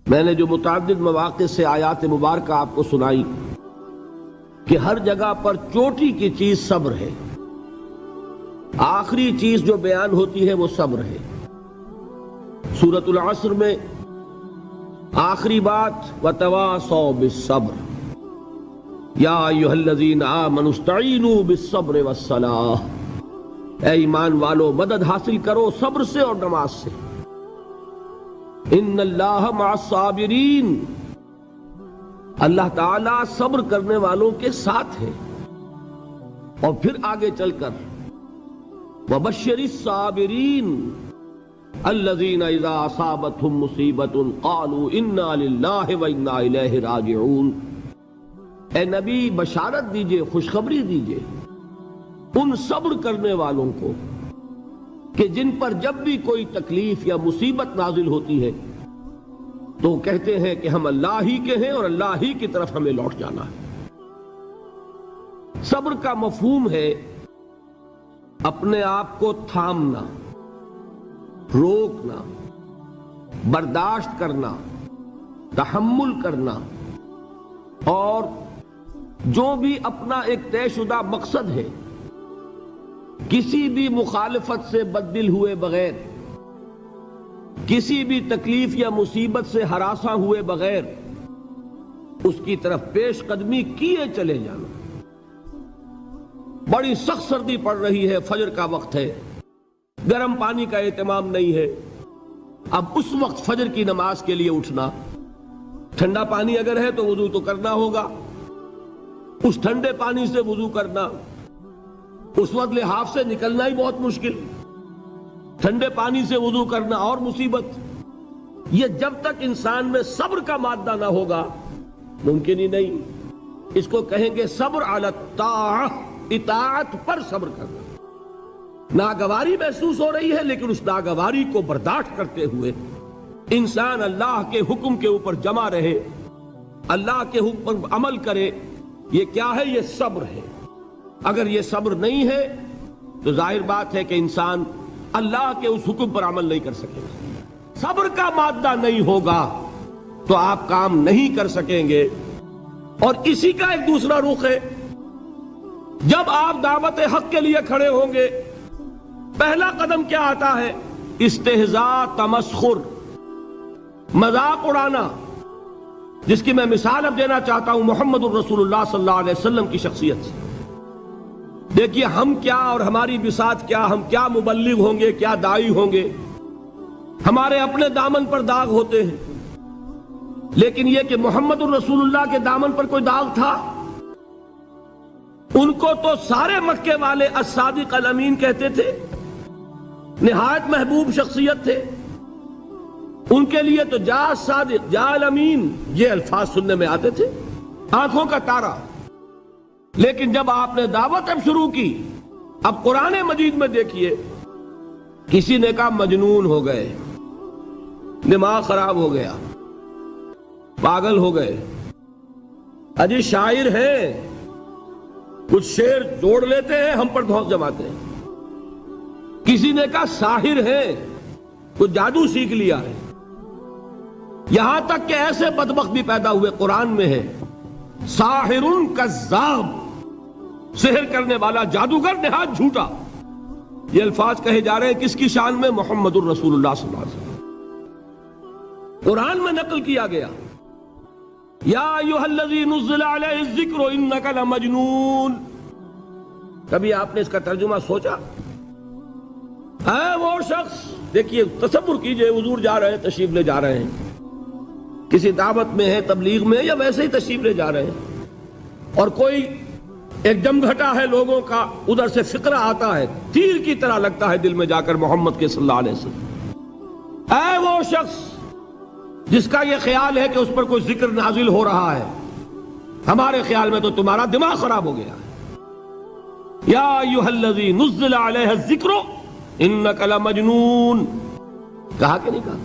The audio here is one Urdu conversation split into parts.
میں نے جو متعدد مواقع سے آیات مبارکہ آپ کو سنائی کہ ہر جگہ پر چوٹی کی چیز صبر ہے، آخری چیز جو بیان ہوتی ہے وہ صبر ہے۔ سورۃ العصر میں آخری بات وَتَوَاصَوْا بِالصَّبْرِ یا ایھا الذین آمنوا استعینوا بالصبر والصلاۃ، اے ایمان والو مدد حاصل کرو صبر سے اور نماز سے۔ ان اللہ مع الصابرین، اللہ تعالیٰ صبر کرنے والوں کے ساتھ ہے۔ اور پھر آگے چل کر وَبَشِّرِ الصَّابِرِينَ الَّذِينَ إِذَا أَصَابَتْهُمْ مُصِيبَةٌ قَالُوا إِنَّا لِلَّهِ وَإِنَّا إِلَيْهِ رَاجِعُونَ، اے نبی بشارت دیجئے، خوشخبری دیجئے ان صبر کرنے والوں کو کہ جن پر جب بھی کوئی تکلیف یا مصیبت نازل ہوتی ہے تو کہتے ہیں کہ ہم اللہ ہی کے ہیں اور اللہ ہی کی طرف ہمیں لوٹ جانا ہے۔ صبر کا مفہوم ہے اپنے آپ کو تھامنا، روکنا، برداشت کرنا، تحمل کرنا، اور جو بھی اپنا ایک طے شدہ مقصد ہے کسی بھی مخالفت سے بددل ہوئے بغیر، کسی بھی تکلیف یا مصیبت سے ہراساں ہوئے بغیر اس کی طرف پیش قدمی کیے چلے جانا۔ بڑی سخت سردی پڑ رہی ہے، فجر کا وقت ہے، گرم پانی کا اہتمام نہیں ہے، اب اس وقت فجر کی نماز کے لیے اٹھنا، ٹھنڈا پانی اگر ہے تو وضو تو کرنا ہوگا، اس ٹھنڈے پانی سے وضو کرنا، اس وقت لحاف سے نکلنا ہی بہت مشکل، ٹھنڈے پانی سے وضو کرنا اور مصیبت۔ یہ جب تک انسان میں صبر کا مادہ نہ ہوگا ممکن ہی نہیں۔ اس کو کہیں گے صبر علی الطاعہ، اطاعت پر صبر کرنا۔ ناگواری محسوس ہو رہی ہے لیکن اس ناگواری کو برداشت کرتے ہوئے انسان اللہ کے حکم کے اوپر جمع رہے، اللہ کے حکم پر عمل کرے۔ یہ کیا ہے؟ یہ صبر ہے۔ اگر یہ صبر نہیں ہے تو ظاہر بات ہے کہ انسان اللہ کے اس حکم پر عمل نہیں کر سکے گا۔ صبر کا مادہ نہیں ہوگا تو آپ کام نہیں کر سکیں گے۔ اور اسی کا ایک دوسرا رخ ہے، جب آپ دعوت حق کے لیے کھڑے ہوں گے پہلا قدم کیا آتا ہے؟ استہزاء، تمسخر، مذاق اڑانا، جس کی میں مثال اب دینا چاہتا ہوں محمد الرسول اللہ صلی اللہ علیہ وسلم کی شخصیت سے۔ دیکھیے ہم کیا اور ہماری بساط کیا، ہم کیا مبلغ ہوں گے، کیا داعی ہوں گے، ہمارے اپنے دامن پر داغ ہوتے ہیں، لیکن یہ کہ محمد الرسول اللہ کے دامن پر کوئی داغ تھا؟ ان کو تو سارے مکے والے الصادق الامین کہتے تھے، نہایت محبوب شخصیت تھے، ان کے لیے تو جا صادق، جا الامین، یہ الفاظ سننے میں آتے تھے، آنکھوں کا تارا۔ لیکن جب آپ نے دعوت اب شروع کی، اب قرآن مجید میں دیکھیے کسی نے کہا مجنون ہو گئے، دماغ خراب ہو گیا، پاگل ہو گئے، اجی شاعر ہیں، کچھ شعر جوڑ لیتے ہیں ہم پر دھوس جماتے ہیں۔ کسی نے کہا ساحر ہے، کچھ جادو سیکھ لیا ہے، یہاں تک کہ ایسے بدبخت بھی پیدا ہوئے، قرآن میں ہے ساحر کذاب، سحر کرنے والا جادوگر نہایت جھوٹا۔ یہ الفاظ کہے جا رہے ہیں کس کی شان میں؟ محمد الرسول اللہ صلی اللہ علیہ وسلم۔ قرآن میں نقل کیا گیا یا ایھا الذی نزل علیہ الذکر انک لمجنون۔ کبھی آپ نے اس کا ترجمہ سوچا؟ اے وہ شخص، دیکھیے تصور کیجئے حضور جا رہے ہیں، تشریف لے جا رہے ہیں، کسی دعوت میں ہے، تبلیغ میں، یا ویسے ہی تشریف لے جا رہے ہیں، اور کوئی ایک جمگھٹا ہے لوگوں کا، ادھر سے فقرہ آتا ہے، تیر کی طرح لگتا ہے دل میں جا کر محمد کے صلی اللہ علیہ وسلم۔ اے وہ شخص جس کا یہ خیال ہے کہ اس پر کوئی ذکر نازل ہو رہا ہے، ہمارے خیال میں تو تمہارا دماغ خراب ہو گیا ہے۔ یا ایھا الذی نزل علیہ الذکر انک لمجنون، کہا کہ نہیں کہا؟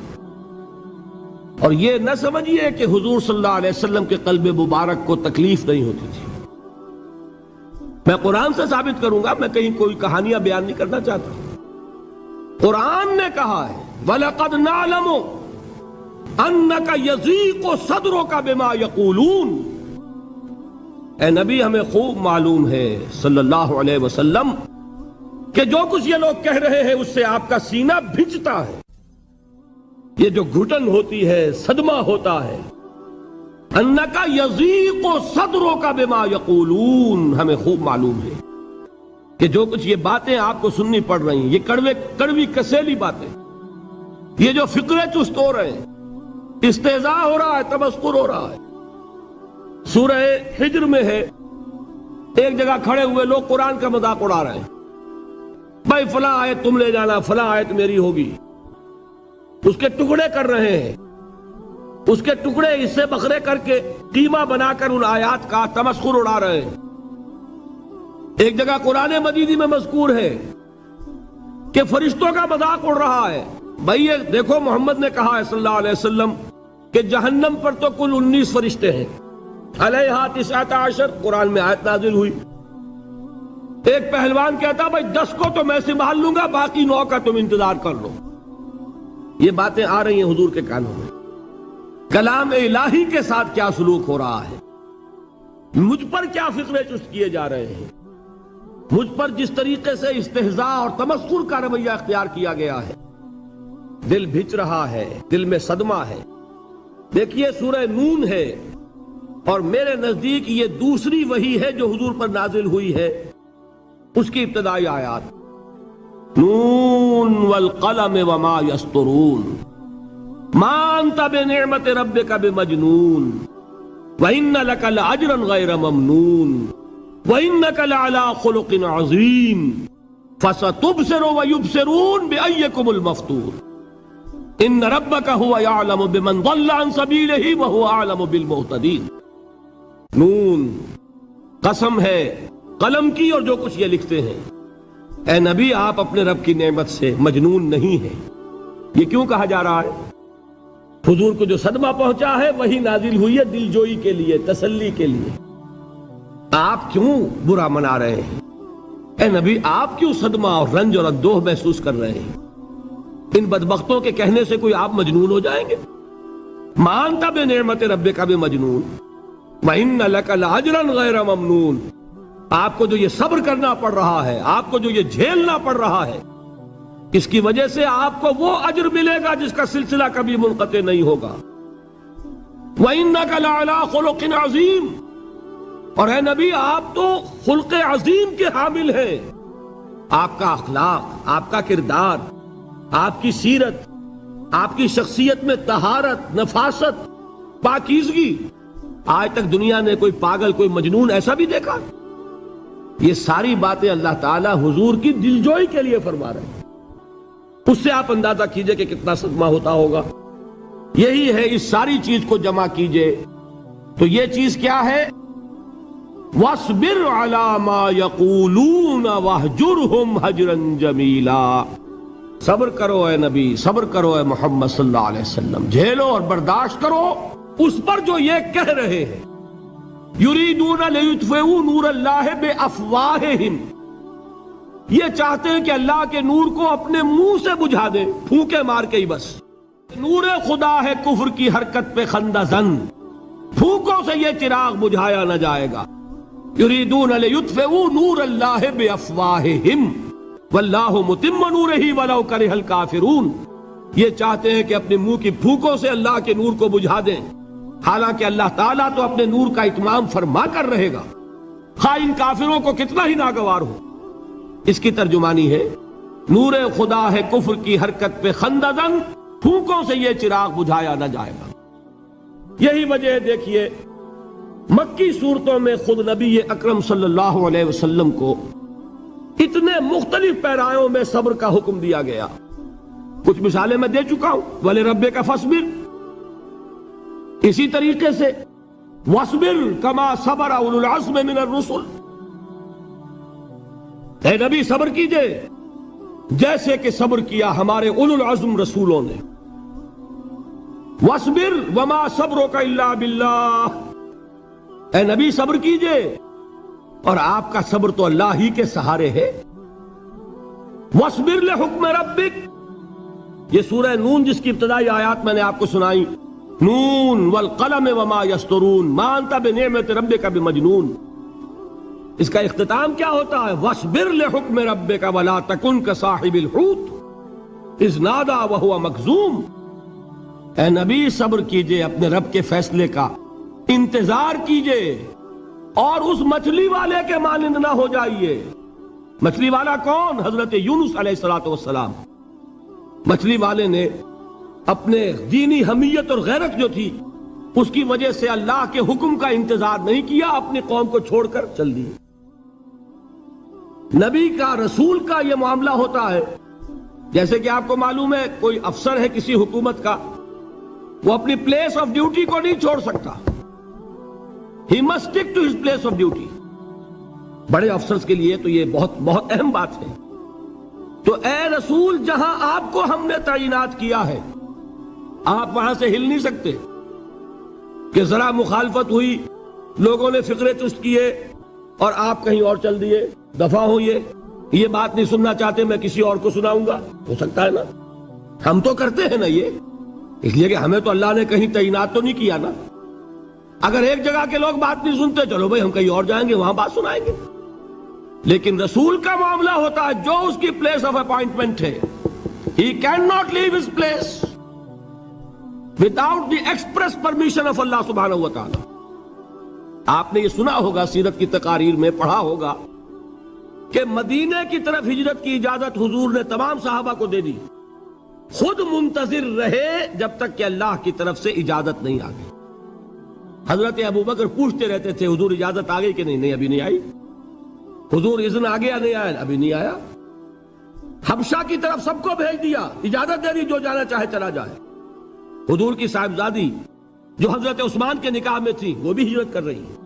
اور یہ نہ سمجھیے کہ حضور صلی اللہ علیہ وسلم کے قلب مبارک کو تکلیف نہیں ہوتی تھی۔ میں قرآن سے ثابت کروں گا، میں کہیں کوئی کہانیاں بیان نہیں کرنا چاہتا۔ قرآن نے کہا ہے وَلَقَدْ نَعْلَمُ انک یضیق صدرک بما یقولون، اے نبی ہمیں خوب معلوم ہے صلی اللہ علیہ وسلم کہ جو کچھ یہ لوگ کہہ رہے ہیں اس سے آپ کا سینہ بھنجتا ہے، یہ جو گھٹن ہوتی ہے، صدمہ ہوتا ہے۔ انک یضیق صدرک بما یقولون، ہمیں خوب معلوم ہے کہ جو کچھ یہ باتیں آپ کو سننی پڑ رہی ہیں، یہ کڑوی کسیلی باتیں، یہ جو فقرے چست ہو رہے ہیں، استہزاء ہو رہا ہے، تمسخر ہو رہا ہے۔ سورہ حجر میں ہے، ایک جگہ کھڑے ہوئے لوگ قرآن کا مذاق اڑا رہے ہیں، بھائی فلاں آیت تم لے جانا، فلاں آیت میری ہوگی، اس کے ٹکڑے کر رہے ہیں، اس کے ٹکڑے حصے بکھرے کر کے قیمہ بنا کر ان آیات کا تمسخر اڑا رہے ہیں۔ ایک جگہ قرآن مجید میں مذکور ہے کہ فرشتوں کا مذاق اڑ رہا ہے، بھائی یہ دیکھو محمد نے کہا ہے صلی اللہ علیہ وسلم کہ جہنم پر تو کل 19 فرشتے ہیں، علیہا 19 قرآن میں آیت نازل ہوئی۔ ایک پہلوان کہتا بھائی 10 کو تو میں سنبھال لوں گا، باقی 9 کا تم انتظار کر لو۔ یہ باتیں آ رہی ہیں حضور کے کانوں میں، کلام الہی کے ساتھ کیا سلوک ہو رہا ہے، مجھ پر کیا فقرے چست کیے جا رہے ہیں، مجھ پر جس طریقے سے استہزاء اور تمسخر کا رویہ اختیار کیا گیا ہے، دل بھج رہا ہے، دل میں صدمہ ہے۔ دیکھیے سورہ نون ہے، اور میرے نزدیک یہ دوسری وحی ہے جو حضور پر نازل ہوئی ہے، اس کی ابتدائی آیات، نون والقلم وما یسطرون ما انت بنعمت ربک بمجنون وان لک لاجرا غیر ممنون وانک لعلی خلق عظیم فستبصر ویبصرون بأیکم المفتون ان ربک هو یعلم بمن ضل عن سبیلہ وهو اعلم بالمہتدین۔ نون، قسم ہے قلم کی اور جو کچھ یہ لکھتے ہیں۔ اے نبی آپ اپنے رب کی نعمت سے مجنون نہیں ہیں۔ یہ کیوں کہا جا رہا ہے؟ حضور کو جو صدمہ پہنچا ہے وہی نازل ہوئی ہے دل جوئی کے لیے، تسلی کے لیے۔ آپ کیوں برا منا رہے ہیں؟ اے نبی آپ کیوں صدمہ اور رنج اور اندوہ محسوس کر رہے ہیں؟ ان بدبختوں کے کہنے سے کوئی آپ مجنون ہو جائیں گے؟ ما انت بنعمت ربک بمجنون وَإِنَّ لَكَ لَأَجْرًا غَيْرَ مَمْنُونَ، آپ کو جو یہ صبر کرنا پڑ رہا ہے، آپ کو جو یہ جھیلنا پڑ رہا ہے، اس کی وجہ سے آپ کو وہ اجر ملے گا جس کا سلسلہ کبھی منقطع نہیں ہوگا۔ وَإِنَّكَ لَعَلَىٰ خُلُقٍ عَظِيمٍ، اور اے نبی آپ تو خلق عظیم کے حامل ہیں۔ آپ کا اخلاق، آپ کا کردار، آپ کی سیرت، آپ کی شخصیت میں طہارت، نفاست، پاکیزگی، آج تک دنیا نے کوئی پاگل، کوئی مجنون ایسا بھی دیکھا؟ یہ ساری باتیں اللہ تعالی حضور کی دلجوئی کے لیے فرما رہے ہیں۔ اس سے آپ اندازہ کیجئے کہ کتنا صدمہ ہوتا ہوگا۔ یہی ہے، اس ساری چیز کو جمع کیجئے تو یہ چیز کیا ہے؟ وَاصْبِرْ عَلَىٰ مَا يَقُولُونَ وَاهْجُرْهُمْ هَجْرًا جَمِيلًا، صبر کرو اے نبی، صبر کرو اے محمد صلی اللہ علیہ وسلم، جھیلو اور برداشت کرو اس پر جو یہ کہہ رہے ہیں۔ یریدون لیطفئوا نور اللہ بافواہہم، یہ چاہتے ہیں کہ اللہ کے نور کو اپنے منہ سے بجھا دیں، پھونکے مار کے ہی بس۔ نور خدا ہے کفر کی حرکت پہ خندہ زن، پھونکوں سے یہ چراغ بجھایا نہ جائے گا۔ یریدون لیطفئوا نور اللہ بافواہہم واللہ متم نورہ ولو کرہ الکافرون، یہ چاہتے ہیں کہ اپنے منہ کی پھونکوں سے اللہ کے نور کو بجھا دیں، حالانکہ اللہ تعالیٰ تو اپنے نور کا اتمام فرما کر رہے گا، خواہ ان کافروں کو کتنا ہی ناگوار ہو۔ اس کی ترجمانی ہے نور خدا ہے کفر کی حرکت پہ خندہ زن، پھونکوں سے یہ چراغ بجھایا نہ جائے گا۔ یہی وجہ ہے، دیکھیے مکی صورتوں میں خود نبی اکرم صلی اللہ علیہ وسلم کو اتنے مختلف پیرایوں میں صبر کا حکم دیا گیا۔ کچھ مثالیں میں دے چکا ہوں، وَلِرَبِّكَ فَاصْبِرْ، اسی طریقے سے وَاصْبِرْ كَمَا صَبَرَ أُولُو الْعَزْمِ مِنَ الرُّسُلِ، اے نبی صبر کیجئے جیسے کہ صبر کیا ہمارے اولو العزم رسولوں نے۔ وَاصْبِرْ وَمَا صَبْرُكَ إِلَّا بِاللَّهِ، اے نبی صبر کیجئے اور آپ کا صبر تو اللہ ہی کے سہارے ہے۔ وَاصْبِرْ لِحُکْمِ رَبِّكَ، یہ سورہ نون جس کی ابتدائی آیات میں نے آپ کو سنائی، نون والقلم وما یسطرون ما انت بنعمت ربک بمجنون، اس کا اختتام کیا ہوتا ہے؟ وَاصْبِرْ لِحُکْمِ رَبِّكَ وَلَا تَكُنْ كَصَاحِبِ الْحُوتِ اِذْ نَادَىٰ وَهُوَ مَكْظُومٌ، اے نبی صبر کیجئے اپنے رب کے فیصلے کا، انتظار کیجئے اور اس مچھلی والے کے مانند نہ ہو جائیے۔ مچھلی والا کون؟ حضرت یونس علیہ السلام۔ مچھلی والے نے اپنے دینی حمیت اور غیرت جو تھی اس کی وجہ سے اللہ کے حکم کا انتظار نہیں کیا، اپنی قوم کو چھوڑ کر چل دیے۔ نبی کا، رسول کا یہ معاملہ ہوتا ہے، جیسے کہ آپ کو معلوم ہے کوئی افسر ہے کسی حکومت کا، وہ اپنی پلیس آف ڈیوٹی کو نہیں چھوڑ سکتا، he must stick to his place of duty. بڑے افسرز کے لیے تو یہ بہت بہت اہم بات ہے۔ تو اے رسول، جہاں آپ کو ہم نے تعینات کیا ہے آپ وہاں سے ہل نہیں سکتے کہ ذرا مخالفت ہوئی، لوگوں نے فقرے چست کیے اور آپ کہیں اور چل دیے، دفع ہوئیے، یہ بات نہیں سننا چاہتے میں کسی اور کو سناؤں گا، ہو سکتا ہے نا؟ ہم تو کرتے ہیں نا یہ، اس لیے کہ ہمیں تو اللہ نے کہیں تعینات تو نہیں کیا نا۔ اگر ایک جگہ کے لوگ بات نہیں سنتے، چلو بھائی ہم کہیں اور جائیں گے، وہاں بات سنائیں گے۔ لیکن رسول کا معاملہ ہوتا ہے جو اس کی پلیس آف اپائنٹمنٹ ہے، he can not leave his place without the express permission of Allah سبحانہ و تعالی۔ آپ نے یہ سنا ہوگا، سیرت کی تقاریر میں پڑھا ہوگا کہ مدینے کی طرف ہجرت کی اجازت حضور نے تمام صحابہ کو دے دی، خود منتظر رہے جب تک کہ اللہ کی طرف سے اجازت نہیں آ گئی۔ حضرت ابوبکر پوچھتے رہتے تھے حضور اجازت آ گئی کہ نہیں؟ نہیں ابھی نہیں آئی۔ حضور اذن آ گیا؟ نہیں آیا، ابھی نہیں آیا۔ حبشہ کی طرف سب کو بھیج دیا، اجازت دے دی جو جانا چاہے چلا جائے۔ حضور کی صاحبزادی جو حضرت عثمان کے نکاح میں تھی وہ بھی ہجرت کر رہی ہے،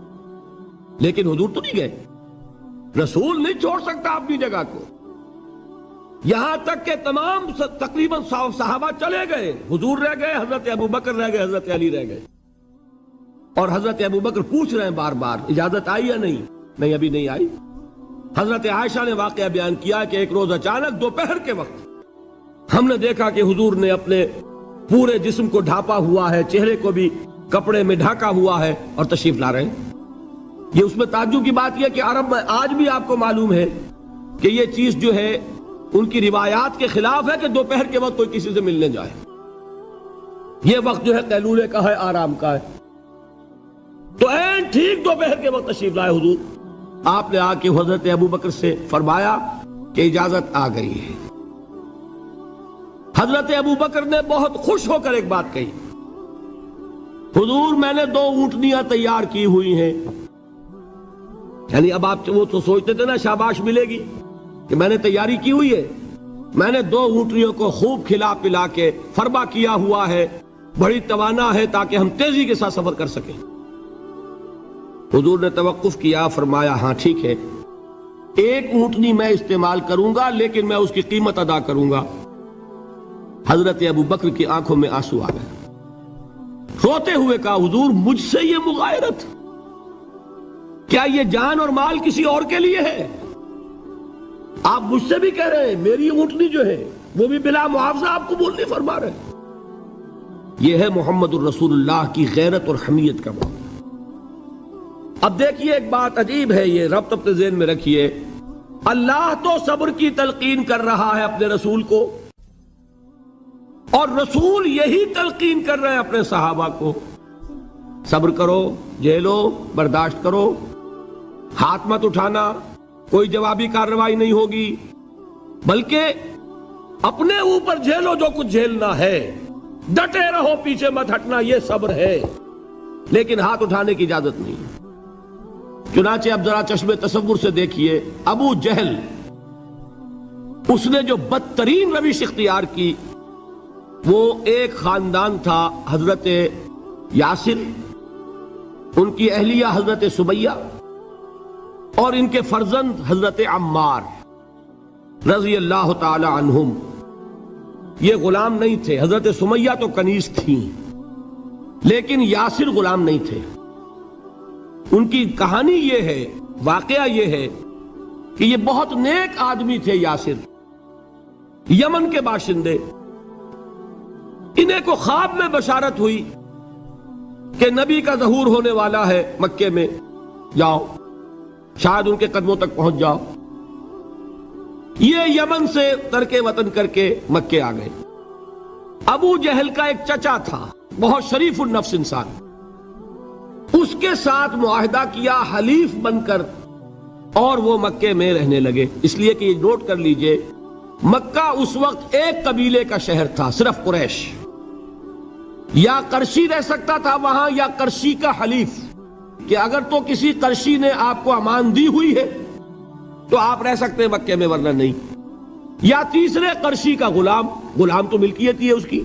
لیکن حضور تو نہیں گئے۔ رسول نہیں چھوڑ سکتا اپنی جگہ کو، یہاں تک کہ تمام تقریباً صحابہ چلے گئے، حضور رہ گئے، حضرت ابوبکر رہ گئے، حضرت علی رہ گئے، اور حضرت ابوبکر پوچھ رہے ہیں بار بار اجازت آئی یا نہیں؟ نہیں ابھی نہیں آئی۔ حضرت عائشہ نے واقعہ بیان کیا کہ ایک روز اچانک دوپہر کے وقت ہم نے دیکھا کہ حضور نے اپنے پورے جسم کو ڈھانپا ہوا ہے، چہرے کو بھی کپڑے میں ڈھانکا ہوا ہے اور تشریف لا رہے ہیں۔ یہ اس میں تعجب کی بات یہ کہ عرب میں آج بھی آپ کو معلوم ہے کہ یہ چیز جو ہے ان کی روایات کے خلاف ہے کہ دوپہر کے وقت کوئی کسی سے ملنے جائے۔ یہ وقت جو ہے قیلولے کا ہے، آرام کا ہے۔ تو این ٹھیک دوپہر کے وقت تشریف لائے حضور، آپ نے آ کے حضرت ابوبکر سے فرمایا کہ اجازت آ گئی ہے۔ حضرت ابوبکر نے بہت خوش ہو کر ایک بات کہی، حضور میں نے 2 اونٹنیاں تیار کی ہوئی ہیں۔ یعنی اب آپ وہ تو سوچتے تھے نا شاباش ملے گی کہ میں نے تیاری کی ہوئی ہے، میں نے 2 اونٹنیوں کو خوب کھلا پلا کے فربا کیا ہوا ہے، بڑی توانا ہے تاکہ ہم تیزی کے ساتھ سفر کر سکیں۔ حضور نے توقف کیا، فرمایا ہاں ٹھیک ہے، 1 اونٹنی میں استعمال کروں گا لیکن میں اس کی قیمت ادا کروں گا۔ حضرت ابوبکر کی آنکھوں میں آنسو آ گئے، روتے ہوئے کہا حضور مجھ سے یہ مغایرت، کیا یہ جان اور مال کسی اور کے لیے ہے؟ آپ مجھ سے بھی کہہ رہے ہیں میری اونٹنی جو ہے وہ بھی بلا معاوضہ آپ قبول نہیں فرما رہے۔ یہ ہے محمد الرسول اللہ کی غیرت اور حمیت کا معاملہ۔ اب دیکھیے ایک بات عجیب ہے، یہ ربط اپنے ذہن میں رکھیے، اللہ تو صبر کی تلقین کر رہا ہے اپنے رسول کو، اور رسول یہی تلقین کر رہے ہیں اپنے صحابہ کو، صبر کرو، جھیلو، برداشت کرو، ہاتھ مت اٹھانا، کوئی جوابی کارروائی نہیں ہوگی، بلکہ اپنے اوپر جھیلو جو کچھ جھیلنا ہے، ڈٹے رہو، پیچھے مت ہٹنا، یہ صبر ہے، لیکن ہاتھ اٹھانے کی اجازت نہیں۔ چنانچہ اب ذرا چشم تصور سے دیکھیے، ابو جہل اس نے جو بدترین روش اختیار کی، وہ ایک خاندان تھا حضرت یاسر، ان کی اہلیہ حضرت سمیہ، اور ان کے فرزند حضرت عمار رضی اللہ تعالی عنہم۔ یہ غلام نہیں تھے، حضرت سمیہ تو کنیز تھیں لیکن یاسر غلام نہیں تھے۔ ان کی کہانی یہ ہے، واقعہ یہ ہے کہ یہ بہت نیک آدمی تھے یاسر، یمن کے باشندے، انہیں کو خواب میں بشارت ہوئی کہ نبی کا ظہور ہونے والا ہے مکے میں، جاؤ شاید ان کے قدموں تک پہنچ جاؤ۔ یہ یمن سے ترک وطن کر کے مکے آ گئے۔ ابو جہل کا ایک چچا تھا، بہت شریف النفس انسان، اس کے ساتھ معاہدہ کیا حلیف بن کر، اور وہ مکے میں رہنے لگے۔ اس لیے کہ یہ نوٹ کر لیجئے، مکہ اس وقت ایک قبیلے کا شہر تھا، صرف قریش۔ یا قرشی رہ سکتا تھا وہاں، یا قرشی کا حلیف، کہ اگر تو کسی قرشی نے آپ کو امان دی ہوئی ہے تو آپ رہ سکتے ہیں مکے میں، ورنہ نہیں۔ یا تیسرے قرشی کا غلام، غلام تو ملکیت ہی ہے اس کی،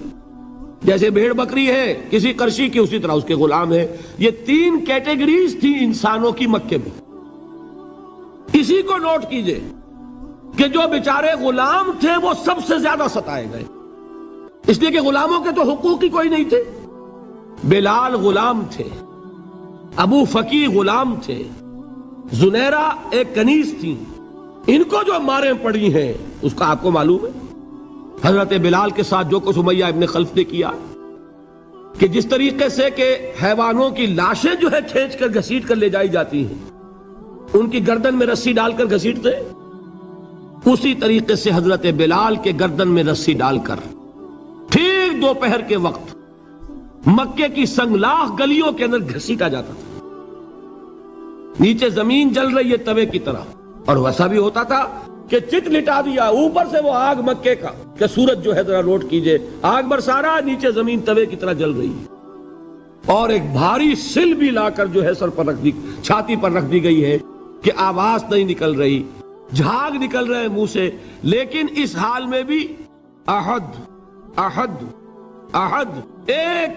جیسے بھیڑ بکری ہے کسی قرشی کی، اسی طرح اس کے غلام ہے۔ یہ تین کیٹیگریز تھی انسانوں کی مکے میں۔ اسی کو نوٹ کیجئے کہ جو بیچارے غلام تھے وہ سب سے زیادہ ستائے گئے، اس لیے کہ غلاموں کے تو حقوق ہی کوئی نہیں تھے۔ بلال غلام تھے، ابو فقی غلام تھے، زنیرہ ایک کنیز تھی، ان کو جو ماریں پڑی ہیں اس کا آپ کو معلوم ہے۔ حضرت بلال کے ساتھ جو کچھ امیہ ابن خلف نے کیا، کہ جس طریقے سے کہ حیوانوں کی لاشیں جو ہے کھینچ کر گھسیٹ کر لے جائی جاتی ہیں، ان کی گردن میں رسی ڈال کر گھسیٹتے، اسی طریقے سے حضرت بلال کے گردن میں رسی ڈال کر ٹھیک دوپہر کے وقت مکے کی سنگلاخ گلیوں کے اندر گھسیٹا جاتا تھا۔ نیچے زمین جل رہی ہے توے کی طرح، اور ویسا بھی ہوتا تھا کہ چت لٹا دیا، اوپر سے وہ آگ مکے کا، کہ سورج جو ہے ذرا نوٹ کیجئے، آگ برسا رہا، نیچے زمین توے کی طرح جل رہی ہے، اور ایک بھاری سل بھی لا کر جو ہے سر پر رکھ دی، چھاتی پر رکھ دی گئی ہے کہ آواز نہیں نکل رہی، جھاگ نکل رہے منہ سے، لیکن اس حال میں بھی احد احد احد، ایک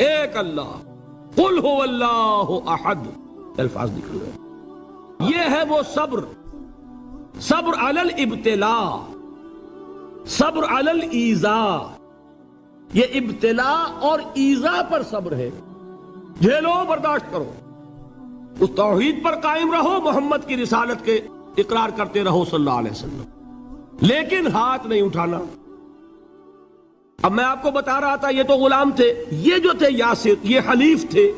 ایک اللہ، قل هو اللہ احد، الفاظ نکل رہے۔ یہ ہے وہ صبر، صبر علی الابتلاء، صبر علی الایذاء۔ یہ ابتلاء اور ایذاء پر صبر ہے، جھیلو برداشت کرو، اس توحید پر قائم رہو، محمد کی رسالت کے اقرار کرتے رہو صلی اللہ علیہ وسلم، لیکن ہاتھ نہیں اٹھانا۔ اب میں آپ کو بتا رہا تھا یہ تو غلام تھے، یہ جو تھے یاسر، یہ حلیف تھے،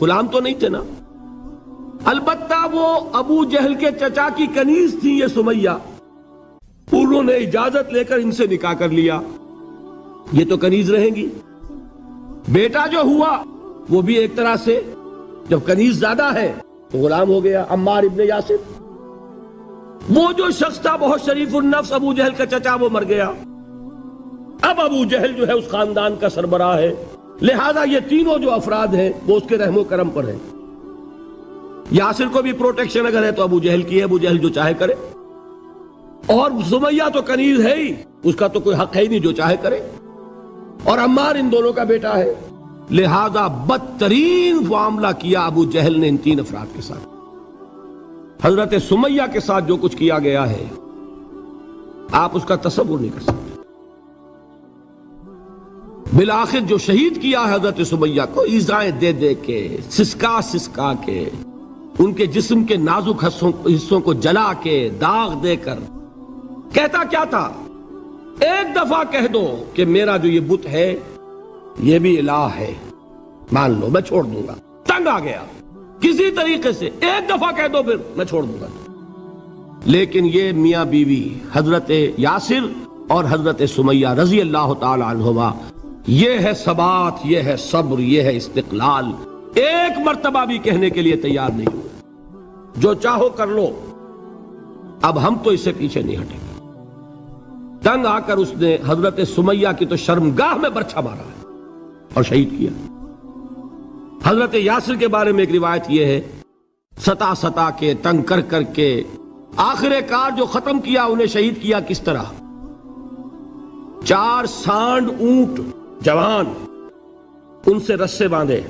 غلام تو نہیں تھے نا۔ البتہ وہ ابو جہل کے چچا کی کنیز تھی یہ سمیہ، انہوں نے اجازت لے کر ان سے نکاح کر لیا، یہ تو کنیز رہیں گی۔ بیٹا جو ہوا وہ بھی ایک طرح سے، جب کنیز زیادہ ہے تو غلام ہو گیا، عمار ابن یاسر۔ وہ جو شخص تھا بہت شریف النفس ابو جہل کا چچا، وہ مر گیا۔ اب ابو جہل جو ہے اس خاندان کا سربراہ ہے، لہذا یہ تینوں جو افراد ہیں وہ اس کے رحم و کرم پر ہیں۔ یاسر کو بھی پروٹیکشن اگر ہے تو ابو جہل کی ہے، ابو جہل جو چاہے کرے، اور سمیہ تو کنیز ہے ہی، اس کا تو کوئی حق ہے ہی نہیں، جو چاہے کرے، اور عمار ان دونوں کا بیٹا ہے، لہذا بدترین معاملہ کیا ابو جہل نے ان تین افراد کے ساتھ۔ حضرت سمیہ کے ساتھ جو کچھ کیا گیا ہے آپ اس کا تصور نہیں کر سکتے۔ بالآخر جو شہید کیا ہے حضرت سمیہ کو، ایذائیں دے دے کے، سسکا سسکا کے، ان کے جسم کے نازک حصوں کو جلا کے، داغ دے کر، کہتا کیا تھا، ایک دفعہ کہہ دو کہ میرا جو یہ بت ہے یہ بھی الہ ہے، مان لو میں چھوڑ دوں گا۔ تنگ آ گیا، کسی طریقے سے ایک دفعہ کہہ دو پھر میں چھوڑ دوں گا۔ لیکن یہ میاں بیوی حضرت یاسر اور حضرت سمیہ رضی اللہ تعالی عنہما، یہ ہے ثبات، یہ ہے صبر، یہ ہے استقلال، ایک مرتبہ بھی کہنے کے لیے تیار نہیں ہوئے، جو چاہو کر لو، اب ہم تو اس سے پیچھے نہیں ہٹیں گے۔ تنگ آ کر اس نے حضرت سمیہ کی تو شرمگاہ میں برچھا مارا ہے اور شہید کیا۔ حضرت یاسر کے بارے میں ایک روایت یہ ہے، ستا ستا کے، تنگ کر کر کے، آخر کار جو ختم کیا، انہیں شہید کیا کس طرح، 4 سانڈ اونٹ جوان، ان سے رسے باندھے،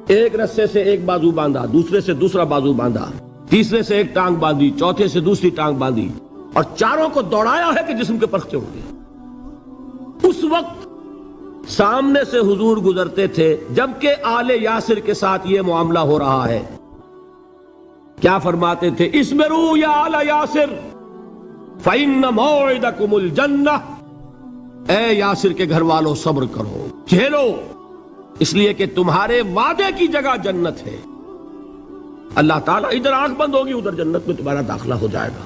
ایک رسے سے ایک بازو باندھا، دوسرے سے دوسرا بازو باندھا، تیسرے سے ایک ٹانگ باندھی، چوتھے سے دوسری ٹانگ باندھی، اور چاروں کو دوڑایا ہے کہ جسم کے پرخچے اڑ گئے۔ اس وقت سامنے سے حضور گزرتے تھے جبکہ آل یاسر کے ساتھ یہ معاملہ ہو رہا ہے، کیا فرماتے تھے، اصبروا یا آل یاسر فإن موعدکم الجنہ، اے یاسر کے گھر والوں صبر کرو، جھیلو، اس لیے کہ تمہارے وعدے کی جگہ جنت ہے۔ اللہ تعالیٰ ادھر آنکھ بند ہوگی، ادھر جنت میں تمہارا داخلہ ہو جائے گا۔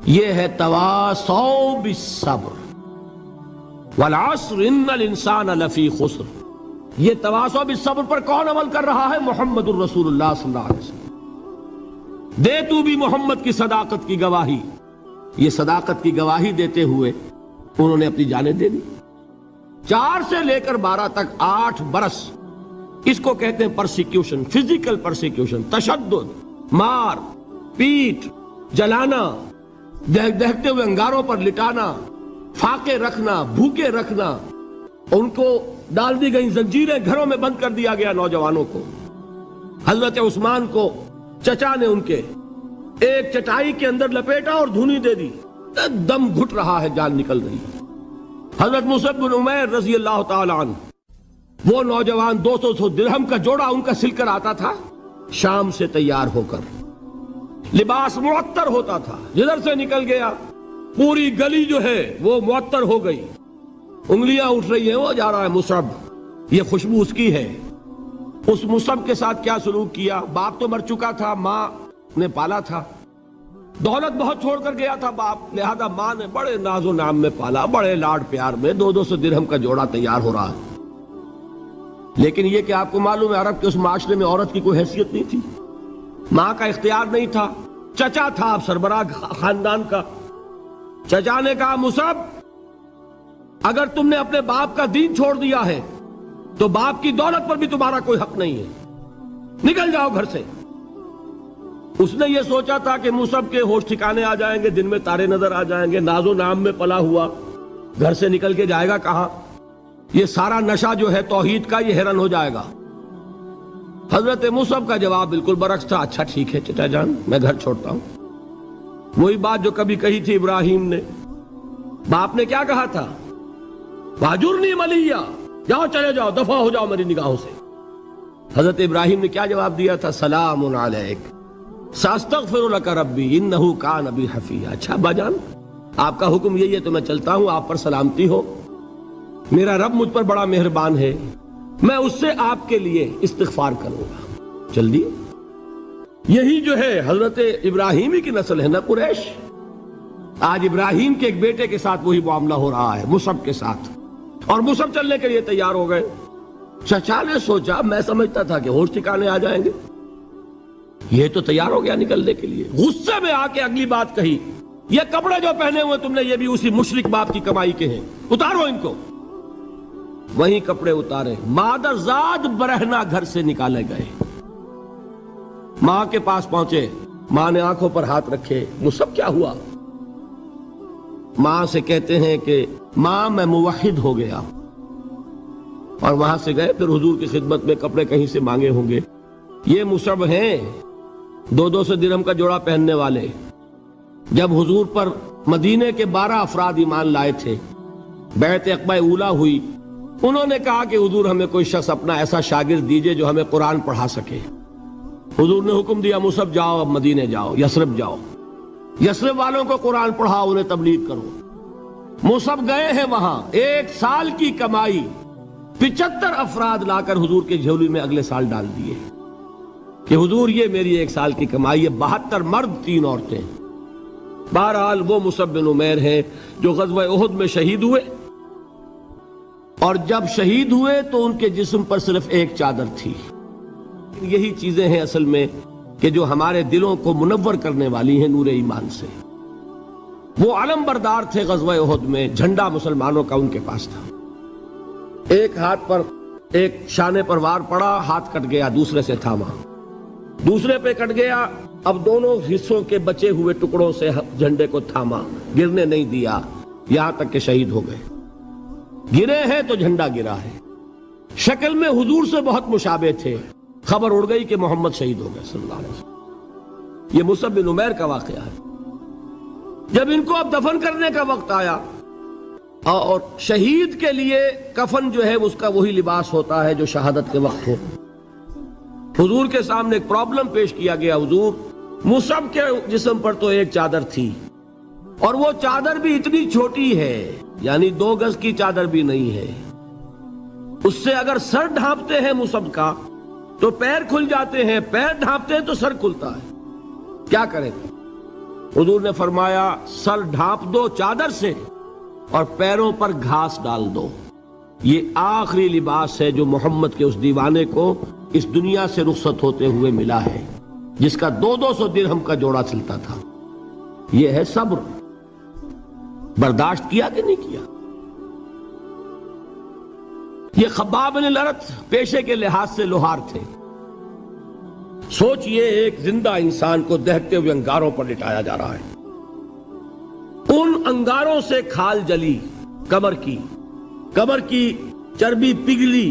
یہ ہے تواصوا بالصبر والعصر ان الانسان لفی خسر۔ یہ تواصوا بالصبر پر کون عمل کر رہا ہے؟ محمد الرسول اللہ صلی اللہ علیہ وسلم۔ دے تو بھی محمد کی صداقت کی گواہی۔ یہ صداقت کی گواہی دیتے ہوئے انہوں نے اپنی جانیں دے دی۔ 4 سے لے کر 12 تک 8 برس، اس کو کہتے ہیں پرسیکیوشن، فزیکل پرسیکیوشن، تشدد، مار پیٹ، جلانا، دہکتے ہوئے انگاروں پر لٹانا، فاقے رکھنا، بھوکے رکھنا، ان کو ڈال دی گئی زنجیریں، گھروں میں بند کر دیا گیا نوجوانوں کو۔ حضرت عثمان کو چچا نے ان کے ایک چٹائی کے اندر لپیٹا اور دھونی دے دی، دم گھٹ رہا ہے، جان نکل رہی ہے۔ حضرت مصعب بن عمیر رضی اللہ تعالی عنہ، وہ نوجوان 200 درہم کا جوڑا ان کا سل کر آتا تھا شام سے تیار ہو کر، لباس معطر ہوتا تھا، جدھر سے نکل گیا پوری گلی جو ہے وہ معطر ہو گئی، انگلیاں اٹھ رہی ہیں، وہ جا رہا ہے مصعب، یہ خوشبو اس کی ہے۔ اس مصعب کے ساتھ کیا سلوک کیا؟ باپ تو مر چکا تھا، ماں نے پالا تھا، دولت بہت چھوڑ کر گیا تھا باپ، لہذا ماں نے بڑے ناز و نام میں پالا، بڑے لاڈ پیار میں، 200 درہم کا جوڑا تیار ہو رہا ہے۔ لیکن یہ کہ آپ کو معلوم ہے عرب کے اس معاشرے میں عورت کی کوئی حیثیت نہیں تھی، ماں کا اختیار نہیں تھا، چچا تھا آپ سربراہ خاندان کا۔ چچا نے کہا مصعب، اگر تم نے اپنے باپ کا دین چھوڑ دیا ہے تو باپ کی دولت پر بھی تمہارا کوئی حق نہیں ہے، نکل جاؤ گھر سے۔ اس نے یہ سوچا تھا کہ مصعب کے ہوش ٹھکانے آ جائیں گے، دن میں تارے نظر آ جائیں گے، ناز و نام میں پلا ہوا گھر سے نکل کے جائے گا کہاں، یہ سارا نشہ جو ہے توحید کا یہ حیران ہو جائے گا۔ حضرت مصعب کا جواب بالکل برعکس تھا، اچھا ٹھیک ہے چچا جان، میں گھر چھوڑتا ہوں۔ وہی بات جو کبھی کہی تھی ابراہیم نے، باپ نے کیا کہا تھا؟ واجرنی ملیہ، جاؤ چلے جاؤ، دفع ہو جاؤ میری نگاہوں سے۔ حضرت ابراہیم نے کیا جواب دیا تھا؟ سلام علیک ساستغفر لک ربی انہ کان بی حفیہ۔ اچھا ابا جان، آپ کا حکم یہی ہے تو میں چلتا ہوں، آپ پر سلامتی ہو، میرا رب مجھ پر بڑا مہربان ہے، میں اس سے آپ کے لیے استغفار کروں گا۔ چل دیے۔ یہی جو ہے حضرت ابراہیمی کی نسل ہے نا قریش۔ آج ابراہیم کے ایک بیٹے کے ساتھ وہی معاملہ ہو رہا ہے، مصعب کے ساتھ، اور مصعب چلنے کے لیے تیار ہو گئے۔ چچا نے سوچا، میں سمجھتا تھا کہ ہوش ٹھکانے آ جائیں گے، یہ تو تیار ہو گیا نکلنے کے لیے۔ غصے میں آ کے اگلی بات کہی، یہ کپڑے جو پہنے ہوئے تم نے یہ بھی اسی مشرک باپ کی کمائی کے ہیں، اتارو ان کو۔ وہیں کپڑے اتارے، مادر زاد برہنہ گھر سے نکالے گئے۔ ماں کے پاس پہنچے، ماں نے آنکھوں پر ہاتھ رکھے، مصعب کیا ہوا؟ ماں سے کہتے ہیں کہ ماں میں موحد ہو گیا، اور وہاں سے گئے، پھر حضور کی خدمت میں کپڑے کہیں سے مانگے ہوں گے۔ یہ مصعب ہیں 200 درہم کا جوڑا پہننے والے۔ جب حضور پر مدینے کے 12 افراد ایمان لائے تھے، بیعت عقبہ اولیٰ ہوئی، انہوں نے کہا کہ حضور ہمیں کوئی شخص اپنا ایسا شاگرد دیجئے جو ہمیں قرآن پڑھا سکے۔ حضور نے حکم دیا مصعب جاؤ، اب مدینے جاؤ، یثرب جاؤ، یثرب والوں کو قرآن پڑھاؤ، انہیں تبلیغ کرو۔ مصعب گئے ہیں وہاں، 1 سال کی کمائی 75 افراد لا کر حضور کے جھولی میں اگلے سال ڈال دیے کہ حضور یہ میری 1 سال کی کمائی ہے، 72 مرد 3 عورتیں۔ بہرحال وہ مصعب بن عمیر ہیں جو غزوہ احد میں شہید ہوئے، اور جب شہید ہوئے تو ان کے جسم پر صرف ایک چادر تھی۔ یہی چیزیں ہیں اصل میں کہ جو ہمارے دلوں کو منور کرنے والی ہیں نور ایمان سے۔ وہ علم بردار تھے غزوہ احد میں، جھنڈا مسلمانوں کا ان کے پاس تھا۔ ایک ہاتھ پر ایک شانے پر وار پڑا، ہاتھ کٹ گیا، دوسرے سے تھاما، دوسرے پہ کٹ گیا، اب دونوں حصوں کے بچے ہوئے ٹکڑوں سے جھنڈے کو تھاما، گرنے نہیں دیا، یہاں تک کہ شہید ہو گئے۔ گرے ہیں تو جھنڈا گرا ہے۔ شکل میں حضور سے بہت مشابہ تھے، خبر اڑ گئی کہ محمد شہید ہو گئے صلی اللہ علیہ وسلم۔ یہ مصعب بن عمیر کا واقعہ ہے۔ جب ان کو اب دفن کرنے کا وقت آیا، اور شہید کے لیے کفن جو ہے اس کا وہی لباس ہوتا ہے جو شہادت کے وقت ہو، حضور کے سامنے ایک پرابلم پیش کیا گیا۔ حضور، مصعب کے جسم پر تو ایک چادر تھی، اور وہ چادر بھی اتنی چھوٹی ہے یعنی 2 گز کی چادر بھی نہیں ہے. اس سے اگر سر ڈھانپتے ہیں مصحف کا تو پیر کھل جاتے ہیں، پیر ڈھانپتے ہیں تو سر کھلتا ہے. کیا کریں؟ حضور نے فرمایا سر ڈھانپ دو چادر سے اور پیروں پر گھاس ڈال دو. یہ آخری لباس ہے جو محمد کے اس دیوانے کو اس دنیا سے رخصت ہوتے ہوئے ملا ہے، جس کا 200 درہم کا جوڑا چلتا تھا. یہ ہے صبر. برداشت کیا کہ نہیں کیا؟ یہ خباب بن الارت پیشے کے لحاظ سے لوہار تھے. سوچئے ایک زندہ انسان کو دہتے ہوئے انگاروں پر لٹایا جا رہا ہے. ان انگاروں سے کھال جلی کمر کی چربی پگھلی،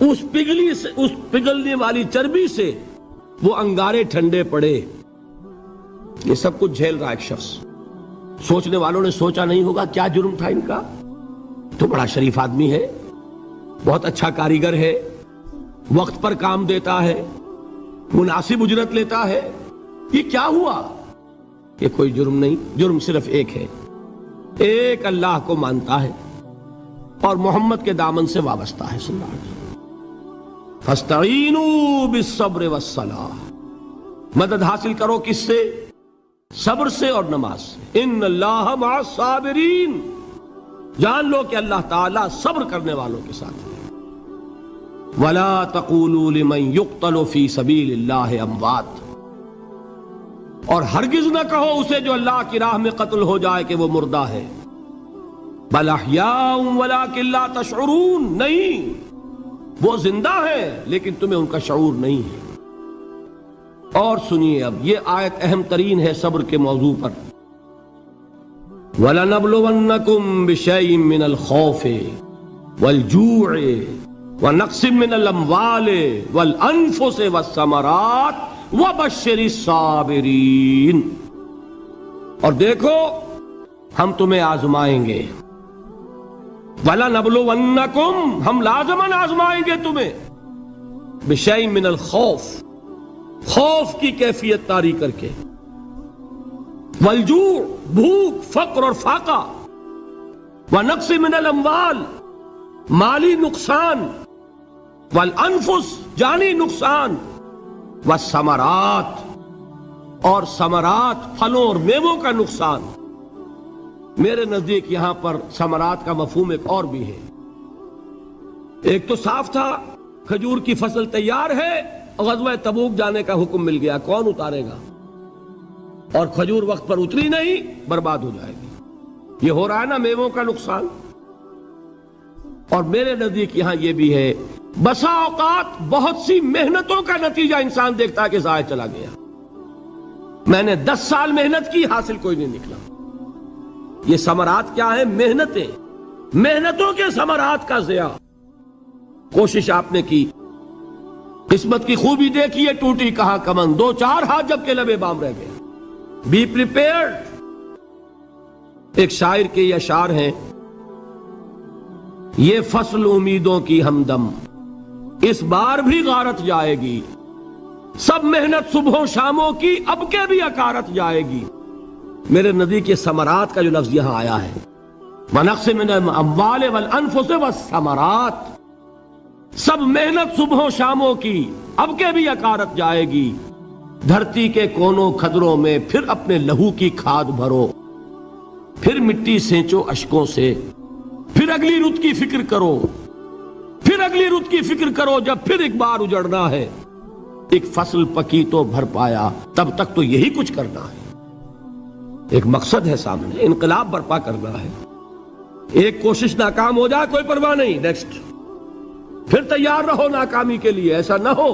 اس پگھلنے والی چربی سے وہ انگارے ٹھنڈے پڑے. یہ سب کچھ جھیل رہا ایک شخص. سوچنے والوں نے سوچا نہیں ہوگا کیا جرم تھا ان کا؟ تو بڑا شریف آدمی ہے، بہت اچھا کاریگر ہے، وقت پر کام دیتا ہے، مناسب اجرت لیتا ہے. یہ کیا ہوا؟ یہ کوئی جرم نہیں. جرم صرف ایک ہے، ایک اللہ کو مانتا ہے اور محمد کے دامن سے وابستہ ہے صلی اللہ علیہ وسلم. فاستعینوا بالصبر والصلاۃ، مدد حاصل کرو کس سے؟ صبر سے اور نماز سے. ان اللہ مع الصابرین، جان لو کہ اللہ تعالیٰ صبر کرنے والوں کے ساتھ ہے. وَلَا تَقُولُوا لِمَنْ يُقْتَلُ فِي سَبِيلِ اللَّهِ أَمْوَاتٌ، اور ہرگز نہ کہو اسے جو اللہ کی راہ میں قتل ہو جائے کہ وہ مردہ ہے. بل احیاء ولکن لا تشعرون، نہیں، وہ زندہ ہے لیکن تمہیں ان کا شعور نہیں ہے. اور سنیے اب یہ آیت اہم ترین ہے صبر کے موضوع پر. وَلَنَبْلُوَنَّكُمْ بِشَيْءٍ مِّنَ الْخَوْفِ وَالْجُوعِ وَنَقْصٍ مِّنَ الْأَمْوَالِ وَالْأَنفُسِ وَالثَّمَرَاتِ وَبَشِّرِ الصَّابِرِينَ. اور دیکھو ہم تمہیں آزمائیں گے. وَلَنَبْلُوَنَّكُمْ، ہم لازماً آزمائیں گے تمہیں. بِشَيْءٍ مِّنَ الْخَوْفِ، خوف کی کیفیت طاری کر کے، والجوع، بھوک، فقر اور فاقہ، ونقص من الاموال، مالی نقصان، والانفس، جانی نقصان، والثمرات، اور ثمرات، پھلوں اور میووں کا نقصان. میرے نزدیک یہاں پر ثمرات کا مفہوم ایک اور بھی ہے. ایک تو صاف تھا کھجور کی فصل تیار ہے، غزوہ تبوک جانے کا حکم مل گیا، کون اتارے گا؟ اور کھجور وقت پر اتری نہیں، برباد ہو جائے گی. یہ ہو رہا ہے نا میووں کا نقصان. اور میرے نزدیک یہاں یہ بھی ہے، بسا اوقات بہت سی محنتوں کا نتیجہ انسان دیکھتا ہے کہ ضائع چلا گیا. میں نے 10 سال محنت کی، حاصل کوئی نہیں نکلا. یہ ثمرات کیا ہے؟ محنتیں، محنتوں کے ثمرات کا ضیاع. کوشش آپ نے کی، قسمت کی خوبی دیکھیے، ٹوٹی کہاں کمن، 2-4 ہاتھ جب کے لبے بام رہ گئے. Be prepared. ایک شاعر کے یہ اشعار ہیں، یہ فصل امیدوں کی ہمدم اس بار بھی غارت جائے گی، سب محنت صبحوں شاموں کی اب کے بھی اکارت جائے گی. میرے نزدیک یہ ثمرات کا جو لفظ یہاں آیا ہے، وَنَقْصٍ مِّنَ الْأَمْوَالِ وَالْأَنفُسِ وَالثَّمَرَاتِ، سب محنت صبحوں شاموں کی اب کے بھی اکارت جائے گی. دھرتی کے کونوں کھدروں میں پھر اپنے لہو کی کھاد بھرو، پھر مٹی سینچو اشکوں سے، پھر اگلی رت کی فکر کرو، پھر اگلی رت کی فکر کرو، جب پھر ایک بار اجڑنا ہے. ایک فصل پکی تو بھر پایا، تب تک تو یہی کچھ کرنا ہے. ایک مقصد ہے سامنے، انقلاب برپا کرنا ہے. ایک کوشش ناکام ہو جائے کوئی پرواہ نہیں، نیکسٹ. پھر تیار رہو ناکامی کے لیے. ایسا نہ ہو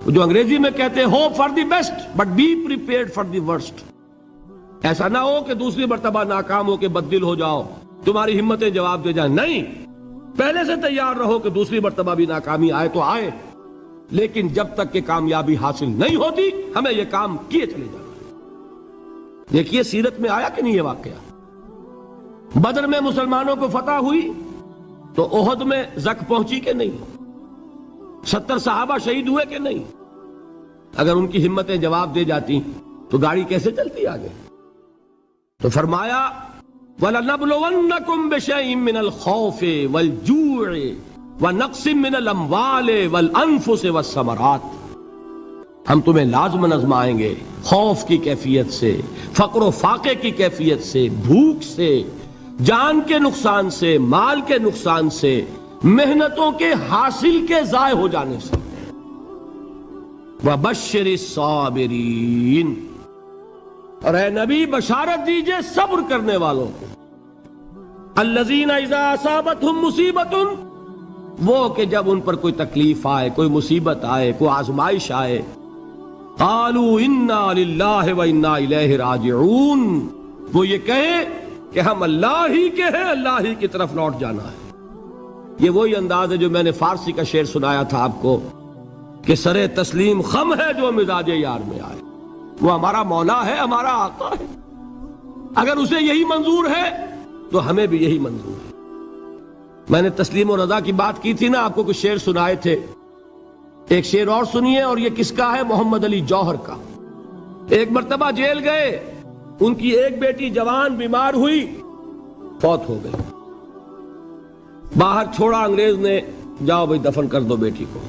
جو انگریزی میں کہتے ہیں hope for the best but be prepared for the worst. ایسا نہ ہو کہ دوسری مرتبہ ناکام ہو کے بددل ہو جاؤ، تمہاری ہمتیں جواب دے جائیں. نہیں، پہلے سے تیار رہو کہ دوسری مرتبہ بھی ناکامی آئے تو آئے، لیکن جب تک کہ کامیابی حاصل نہیں ہوتی ہمیں یہ کام کیے چلے جانا. دیکھیے سیرت میں آیا کہ نہیں یہ واقعہ. بدر میں مسلمانوں کو فتح ہوئی تو احد میں زک پہنچی کہ نہیں؟ 70 صحابہ شہید ہوئے کہ نہیں؟ اگر ان کی ہمتیں جواب دے جاتی تو گاڑی کیسے چلتی آگے؟ تو فرمایا وَلَنَبْلُوَنَّكُمْ بِشَيْءٍ مِّنَ الْخَوْفِ وَالْجُوعِ وَنَقْصٍ مِّنَ الْأَمْوَالِ وَالْأَنفُسِ وَالثَّمَرَاتِ، ہم تمہیں لازماً آزمائیں گے خوف کی کیفیت سے، فقر و فاقے کی کیفیت سے، بھوک سے، جان کے نقصان سے، مال کے نقصان سے، محنتوں کے حاصل کے ضائع ہو جانے سے۔ وَبَشِّرِ الصَّابِرِينَ، اور اے نبی بشارت دیجئے صبر کرنے والوں کو۔ الذین اذا اصابتہم مصیبت، وہ کہ جب ان پر کوئی تکلیف آئے، کوئی مصیبت آئے، کوئی آزمائش آئے، قالوا انا للہ و انا الیہ راجعون، وہ یہ کہیں کہ ہم اللہ ہی کے ہیں، اللہ ہی کی طرف لوٹ جانا ہے۔ یہ وہی انداز ہے جو میں نے فارسی کا شعر سنایا تھا آپ کو کہ سرے تسلیم خم ہے جو مزاج یار میں آئے۔ وہ ہمارا مولا ہے، ہمارا آقا ہے، اگر اسے یہی منظور ہے تو ہمیں بھی یہی منظور ہے۔ میں نے تسلیم و رضا کی بات کی تھی نا، آپ کو کچھ شعر سنائے تھے، ایک شعر اور سنیے، اور یہ کس کا ہے؟ محمد علی جوہر کا۔ ایک مرتبہ جیل گئے، ان کی ایک بیٹی جوان بیمار ہوئی، فوت ہو گئی، باہر چھوڑا انگریز نے، جاؤ بھائی دفن کر دو بیٹی کو۔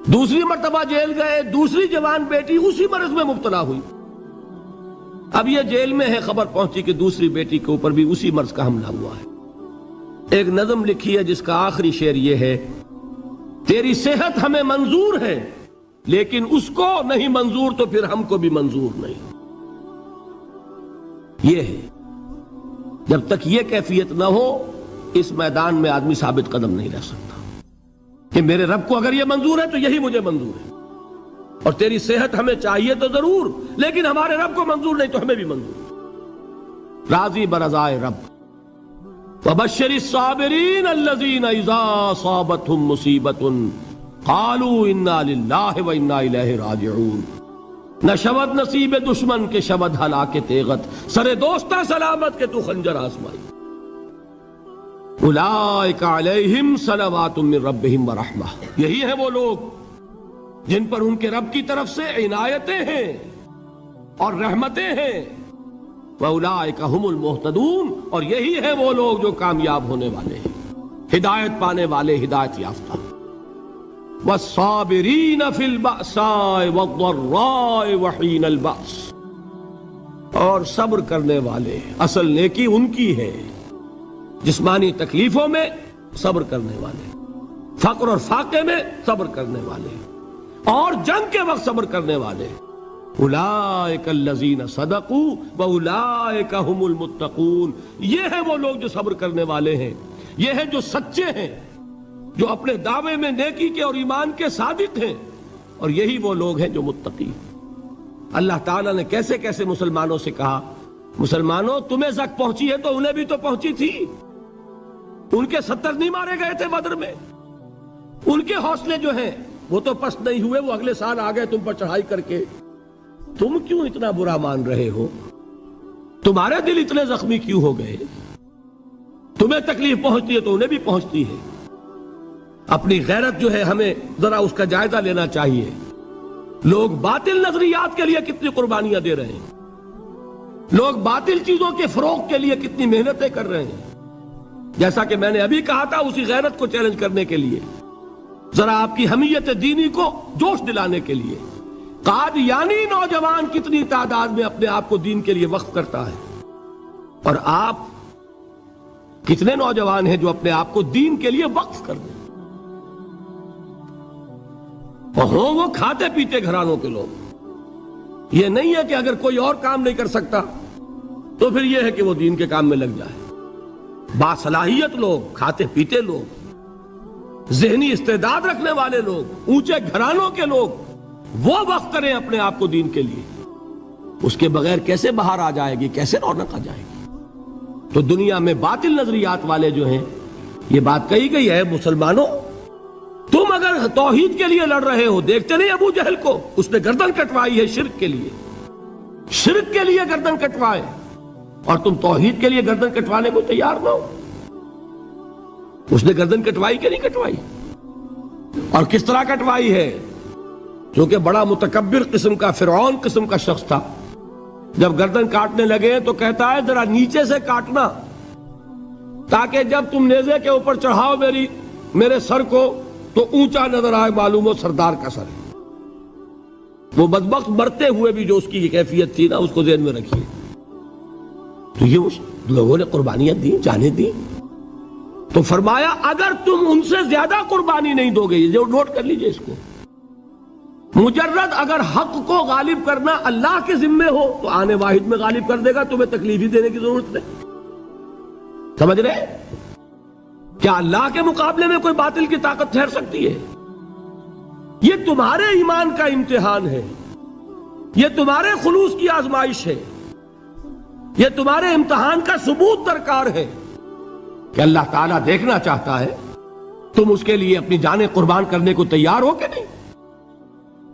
دوسری مرتبہ جیل گئے، دوسری جوان بیٹی اسی مرض میں مبتلا ہوئی۔ اب یہ جیل میں ہے، خبر پہنچی کہ دوسری بیٹی کے اوپر بھی اسی مرض کا حملہ ہوا ہے۔ ایک نظم لکھی ہے جس کا آخری شعر یہ ہے، تیری صحت ہمیں منظور ہے لیکن اس کو نہیں منظور تو پھر ہم کو بھی منظور نہیں۔ یہ ہے، جب تک یہ کیفیت نہ ہو اس میدان میں آدمی ثابت قدم نہیں رہ سکتا کہ میرے رب کو اگر یہ منظور ہے تو یہی مجھے منظور ہے، اور تیری صحت ہمیں چاہیے تو ضرور، لیکن ہمارے رب کو منظور نہیں تو ہمیں بھی منظور۔ راضی برضائے رب۔ وَبَشِّرِ الصَّابِرِينَ الَّذِينَ إِذَا أَصَابَتْهُمْ مُصِيبَةٌ قَالُوا إِنَّا لِلَّهِ وَإِنَّا إِلَيْهِ رَاجِعُونَ۔ نہ شود نصیب دشمن کے شود ہلاک تیغت، سرے دوستہ سلامت کے تو خنجر آزمائی۔ اولئک علیہم صلوات من ربہم ورحمہ، یہی ہیں وہ لوگ جن پر ان کے رب کی طرف سے عنایتیں ہیں اور رحمتیں ہیں۔ وَأُولَئِكَ هُمُ الْمُهْتَدُونَ، اور یہی ہیں وہ لوگ جو کامیاب ہونے والے ہیں، ہدایت پانے والے، ہدایت یافتہ۔ وَالصَّابِرِينَ فِي الْبَأْسَاءِ وَالضَّرَّاءِ وَحِينَ الْبَأْسِ، اور صبر کرنے والے، اصل نیکی ان کی ہے، جسمانی تکلیفوں میں صبر کرنے والے، فقر اور فاقے میں صبر کرنے والے، اور جنگ کے وقت صبر کرنے والے۔ اولئک الذین صدقوا واولئک هم المتقون، یہ ہیں وہ لوگ جو صبر کرنے والے ہیں، یہ ہیں جو سچے ہیں، جو اپنے دعوے میں نیکی کے اور ایمان کے صادق ہیں، اور یہی وہ لوگ ہیں جو متقی۔ اللہ تعالیٰ نے کیسے کیسے مسلمانوں سے کہا، مسلمانوں تمہیں زک پہنچی ہے تو انہیں بھی تو پہنچی تھی، ان کے 70 نہیں مارے گئے تھے بدر میں، ان کے حوصلے جو ہیں وہ تو پست نہیں ہوئے، وہ اگلے سال آ گئے تم پر چڑھائی کر کے۔ تم کیوں اتنا برا مان رہے ہو؟ تمہارے دل اتنے زخمی کیوں ہو گئے؟ تمہیں تکلیف پہنچتی ہے تو انہیں بھی پہنچتی ہے۔ اپنی غیرت جو ہے ہمیں ذرا اس کا جائزہ لینا چاہیے۔ لوگ باطل نظریات کے لیے کتنی قربانیاں دے رہے ہیں، لوگ باطل چیزوں کے فروغ کے لیے کتنی محنتیں کر رہے ہیں۔ جیسا کہ میں نے ابھی کہا تھا، اسی غیرت کو چیلنج کرنے کے لیے، ذرا آپ کی حمیت دینی کو جوش دلانے کے لیے، قادیانی نوجوان کتنی تعداد میں اپنے آپ کو دین کے لیے وقف کرتا ہے، اور آپ کتنے نوجوان ہیں جو اپنے آپ کو دین کے لیے وقف کر دیں، اور ہوں وہ کھاتے پیتے گھرانوں کے لوگ۔ یہ نہیں ہے کہ اگر کوئی اور کام نہیں کر سکتا تو پھر یہ ہے کہ وہ دین کے کام میں لگ جائے۔ باصلاحیت لوگ، کھاتے پیتے لوگ، ذہنی استعداد رکھنے والے لوگ، اونچے گھرانوں کے لوگ، وہ وقف کریں اپنے آپ کو دین کے لیے۔ اس کے بغیر کیسے باہر آ جائے گی، کیسے رونق آ جائے گی؟ تو دنیا میں باطل نظریات والے جو ہیں، یہ بات کہی گئی ہے، مسلمانوں تم اگر توحید کے لیے لڑ رہے ہو، دیکھتے نہیں ابو جہل کو، اس نے گردن کٹوائی ہے شرک کے لیے، شرک کے لیے گردن کٹوائے، اور تم توحید کے لیے گردن کٹوانے کو تیار نہ ہو۔ اس نے گردن کٹوائی کہ نہیں کٹوائی؟ اور کس طرح کٹوائی ہے؟ جو کہ بڑا متکبر قسم کا، فرعون قسم کا شخص تھا، جب گردن کاٹنے لگے تو کہتا ہے ذرا نیچے سے کاٹنا تاکہ جب تم نیزے کے اوپر چڑھاؤ میرے سر کو تو اونچا نظر آئے، معلوم ہو سردار کا سر ہے۔ وہ بدبخت مرتے ہوئے بھی جو اس کی کیفیت تھی نا، اس کو ذہن میں رکھیے۔ تو یہ اس لوگوں نے قربانیاں دی، جانیں دی، تو فرمایا اگر تم ان سے زیادہ قربانی نہیں دو گے، یہ نوٹ کر لیجئے اس کو، مجرد اگر حق کو غالب کرنا اللہ کے ذمے ہو تو آنے واحد میں غالب کر دے گا، تمہیں تکلیف ہی دینے کی ضرورت نہیں۔ سمجھ رہے؟ کیا اللہ کے مقابلے میں کوئی باطل کی طاقت ٹھہر سکتی ہے؟ یہ تمہارے ایمان کا امتحان ہے، یہ تمہارے خلوص کی آزمائش ہے، یہ تمہارے امتحان کا ثبوت درکار ہے کہ اللہ تعالیٰ دیکھنا چاہتا ہے تم اس کے لیے اپنی جانیں قربان کرنے کو تیار ہو کہ نہیں،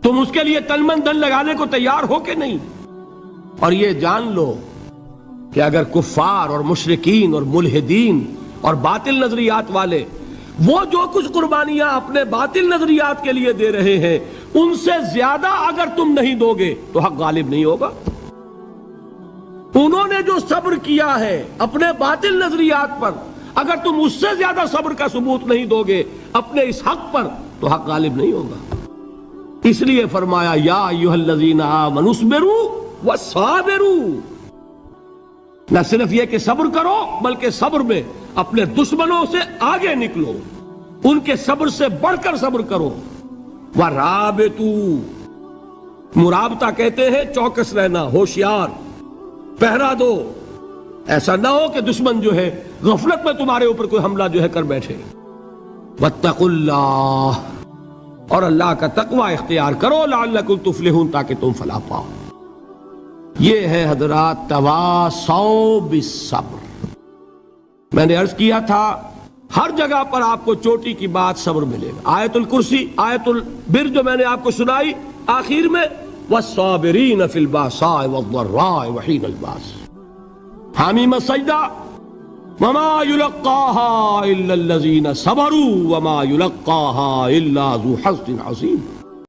تم اس کے لیے تن من دھن لگانے کو تیار ہو کہ نہیں۔ اور یہ جان لو کہ اگر کفار اور مشرکین اور ملحدین اور باطل نظریات والے وہ جو کچھ قربانیاں اپنے باطل نظریات کے لیے دے رہے ہیں، ان سے زیادہ اگر تم نہیں دو گے تو حق غالب نہیں ہوگا۔ انہوں نے جو صبر کیا ہے اپنے باطل نظریات پر، اگر تم اس سے زیادہ صبر کا ثبوت نہیں دو گے اپنے اس حق پر تو حق غالب نہیں ہوگا۔ اس لیے فرمایا یا ایھا الذین آمنوا اصبروا وصابروا، نہ صرف یہ کہ صبر کرو بلکہ صبر میں اپنے دشمنوں سے آگے نکلو، ان کے صبر سے بڑھ کر صبر کرو۔ ورابطوا، مرابطہ کہتے ہیں چوکس رہنا، ہوشیار، پہرا دو، ایسا نہ ہو کہ دشمن جو ہے غفلت میں تمہارے اوپر کوئی حملہ جو ہے کر بیٹھے۔ واتقوا اللہ، اور اللہ کا تقوی اختیار کرو، لعلکم تفلحون، تاکہ تم فلاح پاؤ۔ یہ ہے حضرات تواصوا بالصبر۔ میں نے عرض کیا تھا ہر جگہ پر آپ کو چوٹی کی بات صبر ملے گا۔ آیت الکرسی، آیت البر جو میں نے آپ کو سنائی آخر میں، والصابرین فی الباساء والضراء وحین الباس، حامیم السجدہ، وما یلقاها الا الذین صبروا وما یلقاها الا ذو حظ عظیم۔